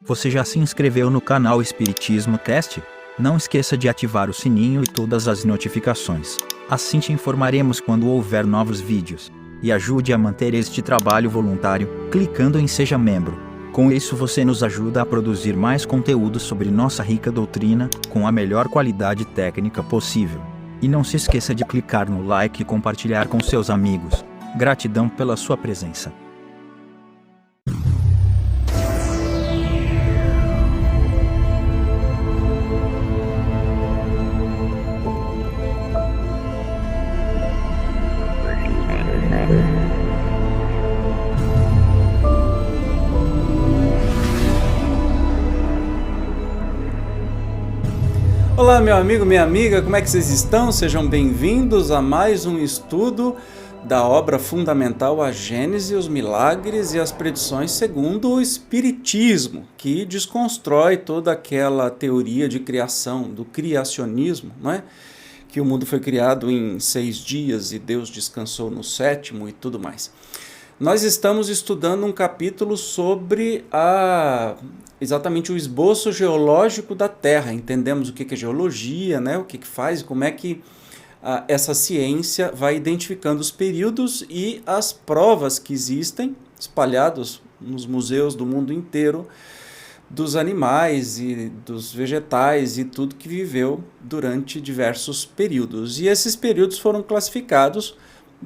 Você já se inscreveu no canal Espiritismo Cast? Não esqueça de ativar o sininho e todas as notificações. Assim te informaremos quando houver novos vídeos. E ajude a manter este trabalho voluntário, clicando em Seja Membro. Com isso você nos ajuda a produzir mais conteúdo sobre nossa rica doutrina, com a melhor qualidade técnica possível. E não se esqueça de clicar no like e compartilhar com seus amigos. Gratidão pela sua presença. Olá, meu amigo, minha amiga, como é que vocês estão? Sejam bem-vindos a mais um estudo da obra fundamental A Gênese, os Milagres e as Predições segundo o Espiritismo, que desconstrói toda aquela teoria de criação, do criacionismo, não é? Que o mundo foi criado em 6 dias e Deus descansou no 7º e tudo mais. Nós estamos estudando um capítulo sobre exatamente o esboço geológico da Terra. Entendemos o que é geologia, né? O que faz e como é que essa ciência vai identificando os períodos e as provas que existem espalhados nos museus do mundo inteiro dos animais e dos vegetais e tudo que viveu durante diversos períodos. E esses períodos foram classificados.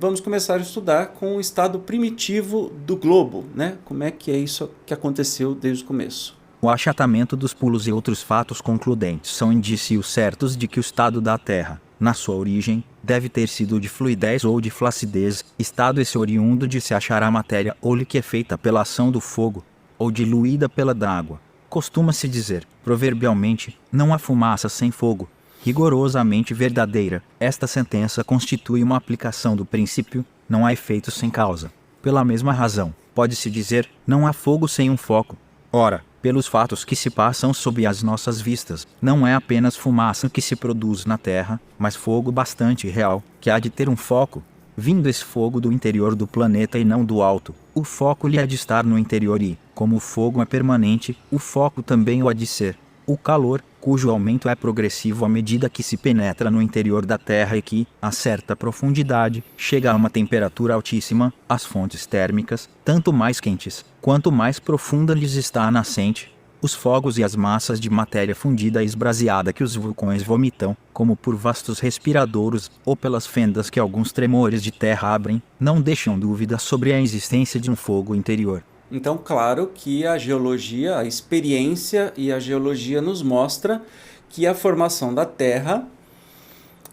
Vamos começar a estudar com o estado primitivo do globo, né? Como é que é isso que aconteceu desde o começo. O achatamento dos polos e outros fatos concludentes são indícios certos de que o estado da Terra, na sua origem, deve ter sido de fluidez ou de flacidez, estado esse oriundo de se achar a matéria ou liquefeita pela ação do fogo, ou diluída pela d'água. Costuma-se dizer, proverbialmente, não há fumaça sem fogo. Rigorosamente verdadeira, esta sentença constitui uma aplicação do princípio, não há efeito sem causa. Pela mesma razão, pode-se dizer, não há fogo sem um foco. Ora, pelos fatos que se passam sob as nossas vistas, não é apenas fumaça que se produz na Terra, mas fogo bastante real, que há de ter um foco, vindo esse fogo do interior do planeta e não do alto. O foco lhe há de estar no interior e, como o fogo é permanente, o foco também o há de ser. O calor, cujo aumento é progressivo à medida que se penetra no interior da Terra e que, a certa profundidade, chega a uma temperatura altíssima, as fontes térmicas, tanto mais quentes, quanto mais profunda lhes está a nascente, os fogos e as massas de matéria fundida e esbraseada que os vulcões vomitam, como por vastos respiradouros ou pelas fendas que alguns tremores de terra abrem, não deixam dúvida sobre a existência de um fogo interior. Então, claro que a geologia, a experiência e a geologia nos mostra que a formação da Terra,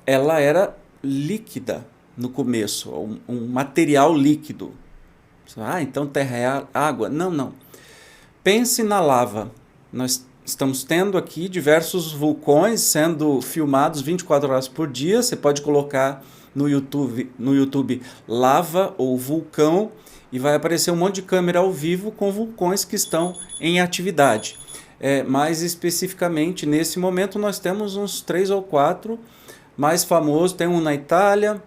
ela era líquida no começo, um material líquido. Então Terra é água? Não. Pense na lava. Nós estamos tendo aqui diversos vulcões sendo filmados 24 horas por dia. Você pode colocar no YouTube lava ou vulcão, e vai aparecer um monte de câmera ao vivo com vulcões que estão em atividade. Mais especificamente, nesse momento, nós temos uns 3 ou 4 mais famosos. Tem um na Itália,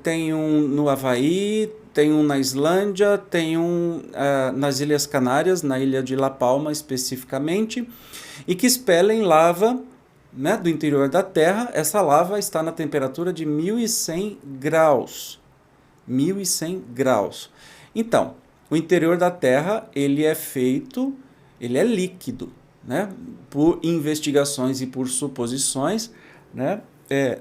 tem um no Havaí, tem um na Islândia, tem um nas Ilhas Canárias, na ilha de La Palma especificamente, e que expelem lava, né, do interior da Terra. Essa lava está na temperatura de 1.100 graus. 1.100 graus. Então, o interior da Terra, ele é líquido, né? Por investigações e por suposições, né?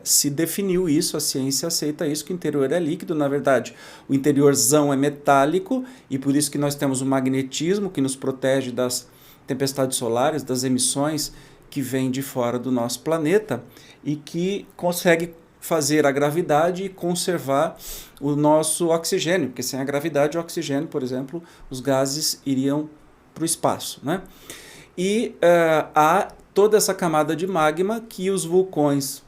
Se definiu isso, a ciência aceita isso, que o interior é líquido. Na verdade, o interiorzão é metálico, e por isso que nós temos o magnetismo que nos protege das tempestades solares, das emissões que vêm de fora do nosso planeta e que consegue fazer a gravidade e conservar o nosso oxigênio, porque sem a gravidade, o oxigênio, por exemplo, os gases iriam para o espaço, né? E há toda essa camada de magma que os vulcões,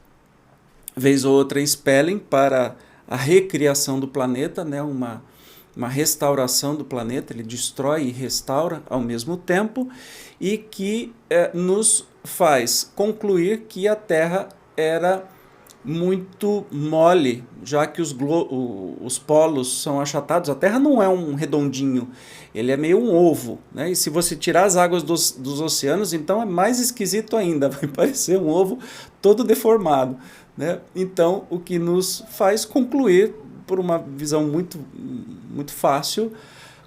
vez ou outra, expelem para a recriação do planeta, né? Uma restauração do planeta. Ele destrói e restaura ao mesmo tempo, e que nos faz concluir que a Terra era muito mole, já que os polos são achatados. A Terra não é um redondinho, ele é meio um ovo, né? E se você tirar as águas dos oceanos, então é mais esquisito ainda, vai parecer um ovo todo deformado, né? Então, o que nos faz concluir, por uma visão muito fácil,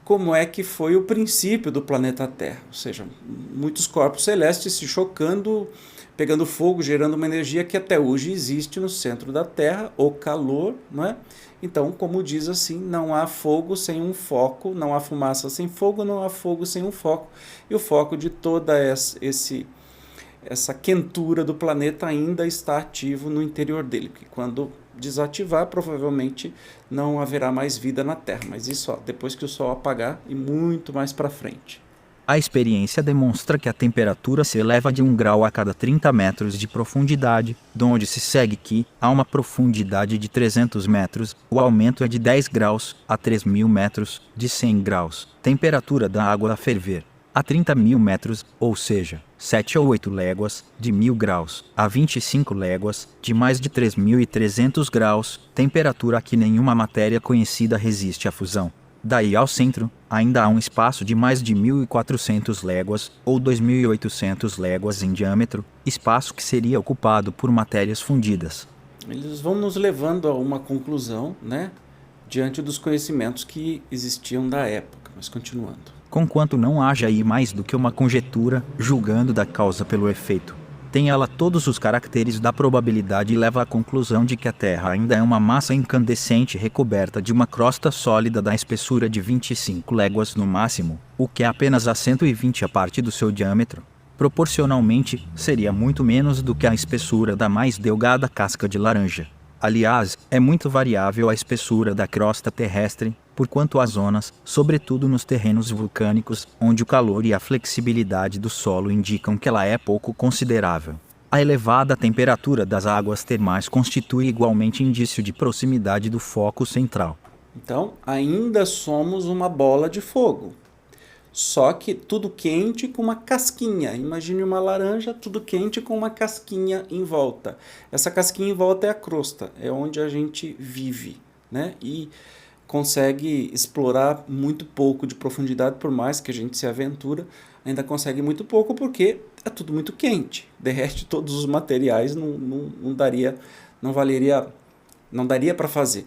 como é que foi o princípio do planeta Terra. Ou seja, muitos corpos celestes se chocando, pegando fogo, gerando uma energia que até hoje existe no centro da Terra, o calor, não é? Então, como diz assim, não há fogo sem um foco, não há fumaça sem fogo, não há fogo sem um foco. E o foco de toda essa quentura do planeta ainda está ativo no interior dele, porque quando desativar, provavelmente não haverá mais vida na Terra, mas isso depois que o Sol apagar e muito mais para frente. A experiência demonstra que a temperatura se eleva de 1 grau a cada 30 metros de profundidade, de onde se segue que, a uma profundidade de 300 metros, o aumento é de 10 graus a 3.000 metros, de 100 graus. Temperatura da água a ferver. A 30.000 metros, ou seja, 7 ou 8 léguas, de 1.000 graus, a 25 léguas, de mais de 3.300 graus, temperatura a que nenhuma matéria conhecida resiste à fusão. Daí ao centro, ainda há um espaço de mais de 1.400 léguas, ou 2.800 léguas em diâmetro, espaço que seria ocupado por matérias fundidas. Eles vão nos levando a uma conclusão, né, diante dos conhecimentos que existiam da época, mas continuando. Conquanto não haja aí mais do que uma conjetura, julgando da causa pelo efeito. Tem ela todos os caracteres da probabilidade e leva à conclusão de que a Terra ainda é uma massa incandescente recoberta de uma crosta sólida da espessura de 25 léguas no máximo, o que é apenas a 120 a parte do seu diâmetro. Proporcionalmente, seria muito menos do que a espessura da mais delgada casca de laranja. Aliás, é muito variável a espessura da crosta terrestre, porquanto há zonas, sobretudo nos terrenos vulcânicos, onde o calor e a flexibilidade do solo indicam que ela é pouco considerável. A elevada temperatura das águas termais constitui igualmente indício de proximidade do foco central. Então, ainda somos uma bola de fogo. Só que tudo quente com uma casquinha. Imagine uma laranja, tudo quente com uma casquinha em volta. Essa casquinha em volta é a crosta, é onde a gente vive, né? E consegue explorar muito pouco de profundidade, por mais que a gente se aventura, ainda consegue muito pouco porque é tudo muito quente. Derrete todos os materiais, não daria, não valeria... Não daria para fazer.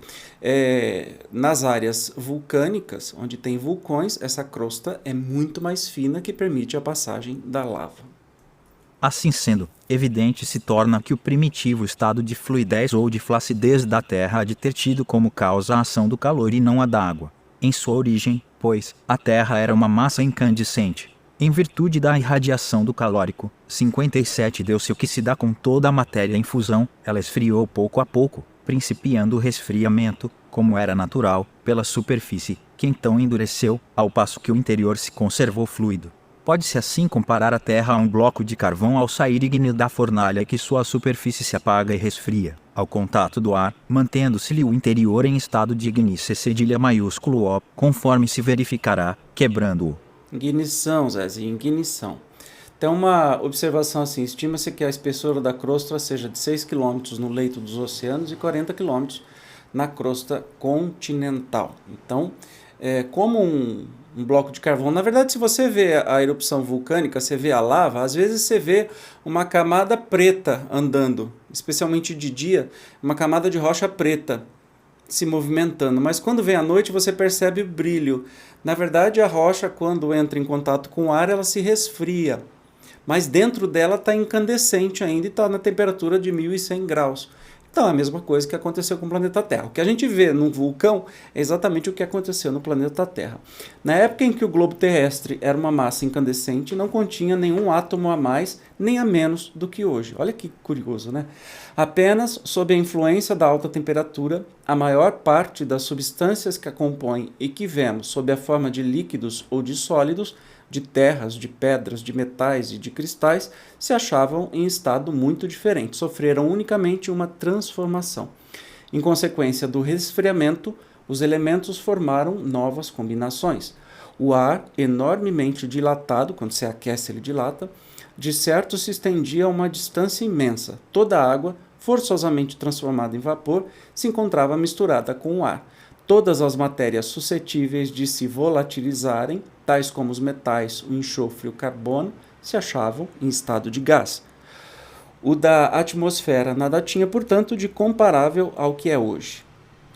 Nas áreas vulcânicas, onde tem vulcões, essa crosta é muito mais fina, que permite a passagem da lava. Assim sendo, evidente se torna que o primitivo estado de fluidez ou de flacidez da Terra há de ter tido como causa a ação do calor e não a da água. Em sua origem, pois, a Terra era uma massa incandescente. Em virtude da irradiação do calórico, 57 deu-se o que se dá com toda a matéria em fusão, ela esfriou pouco a pouco, principiando o resfriamento, como era natural, pela superfície, que então endureceu, ao passo que o interior se conservou fluido. Pode-se assim comparar a Terra a um bloco de carvão ao sair ígneo da fornalha que sua superfície se apaga e resfria, ao contato do ar, mantendo-se-lhe o interior em estado de ignição cedilha maiúsculo O, conforme se verificará, quebrando-o. Ignição, Zezinho, ignição. Então, uma observação assim, estima-se que a espessura da crosta seja de 6 km no leito dos oceanos e 40 km na crosta continental. Então, como um bloco de carvão, na verdade, se você vê a erupção vulcânica, você vê a lava, às vezes você vê uma camada preta andando, especialmente de dia, uma camada de rocha preta se movimentando, mas quando vem à noite você percebe o brilho. Na verdade, a rocha, quando entra em contato com o ar, ela se resfria. Mas dentro dela está incandescente ainda e está na temperatura de 1.100 graus. Então é a mesma coisa que aconteceu com o planeta Terra. O que a gente vê num vulcão é exatamente o que aconteceu no planeta Terra. Na época em que o globo terrestre era uma massa incandescente, não continha nenhum átomo a mais nem a menos do que hoje. Olha que curioso, né? Apenas sob a influência da alta temperatura, a maior parte das substâncias que a compõem e que vemos sob a forma de líquidos ou de sólidos, de terras, de pedras, de metais e de cristais, se achavam em estado muito diferente, sofreram unicamente uma transformação. Em consequência do resfriamento, os elementos formaram novas combinações. O ar, enormemente dilatado, quando se aquece ele dilata, de certo se estendia a uma distância imensa. Toda a água forçosamente transformada em vapor, se encontrava misturada com o ar. Todas as matérias suscetíveis de se volatilizarem, tais como os metais, o enxofre e o carbono, se achavam em estado de gás. O da atmosfera nada tinha, portanto, de comparável ao que é hoje.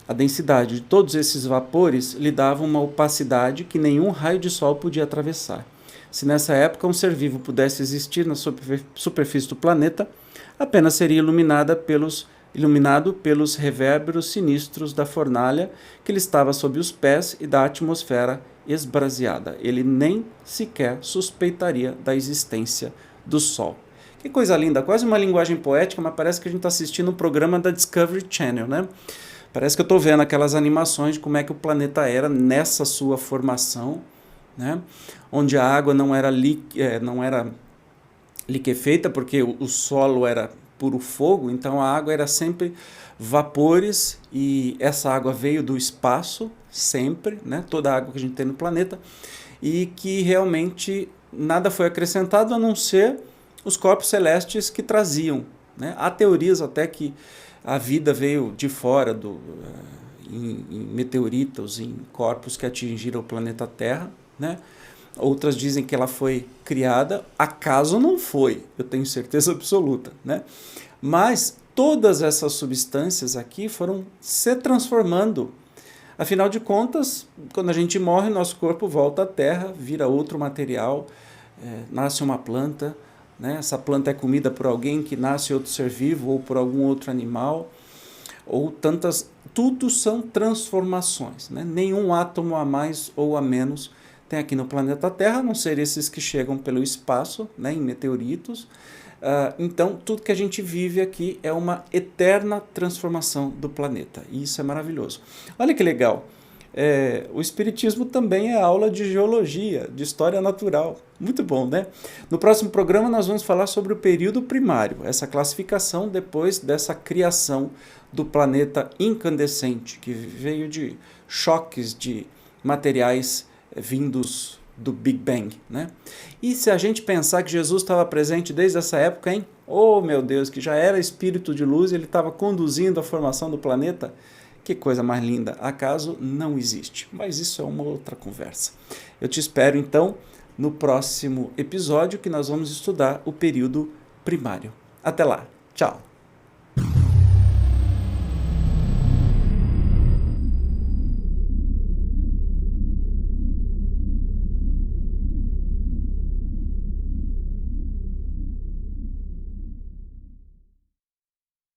A densidade de todos esses vapores lhe dava uma opacidade que nenhum raio de sol podia atravessar. Se nessa época um ser vivo pudesse existir na superfície do planeta, apenas seria iluminado pelos reverberos sinistros da fornalha que lhe estava sob os pés e da atmosfera esbraseada. Ele nem sequer suspeitaria da existência do Sol. Que coisa linda, quase uma linguagem poética, mas parece que a gente está assistindo um programa da Discovery Channel, né? Parece que eu estou vendo aquelas animações de como é que o planeta era nessa sua formação, né? Onde a água não era liquefeita, porque o solo era puro fogo, então a água era sempre vapores, e essa água veio do espaço, sempre, né? Toda a água que a gente tem no planeta, e que realmente nada foi acrescentado a não ser os corpos celestes que traziam, né? Há teorias até que a vida veio de fora, em meteoritos, em corpos que atingiram o planeta Terra, né? Outras dizem que ela foi criada, acaso não foi, eu tenho certeza absoluta, né? Mas todas essas substâncias aqui foram se transformando. Afinal de contas, quando a gente morre, nosso corpo volta à Terra, vira outro material, nasce uma planta, né? Essa planta é comida por alguém que nasce outro ser vivo ou por algum outro animal, ou tantas, tudo são transformações, né? Nenhum átomo a mais ou a menos tem aqui no planeta Terra, a não ser esses que chegam pelo espaço, né, em meteoritos. Então, tudo que a gente vive aqui é uma eterna transformação do planeta, e isso é maravilhoso. Olha que legal! O Espiritismo também é aula de geologia, de história natural. Muito bom, né? No próximo programa nós vamos falar sobre o período primário, essa classificação depois dessa criação do planeta incandescente, que veio de choques de materiais vindos do Big Bang, né? E se a gente pensar que Jesus estava presente desde essa época, hein? Oh, meu Deus, que já era espírito de luz e ele estava conduzindo a formação do planeta. Que coisa mais linda. Acaso não existe. Mas isso é uma outra conversa. Eu te espero, então, no próximo episódio, que nós vamos estudar o período primário. Até lá. Tchau.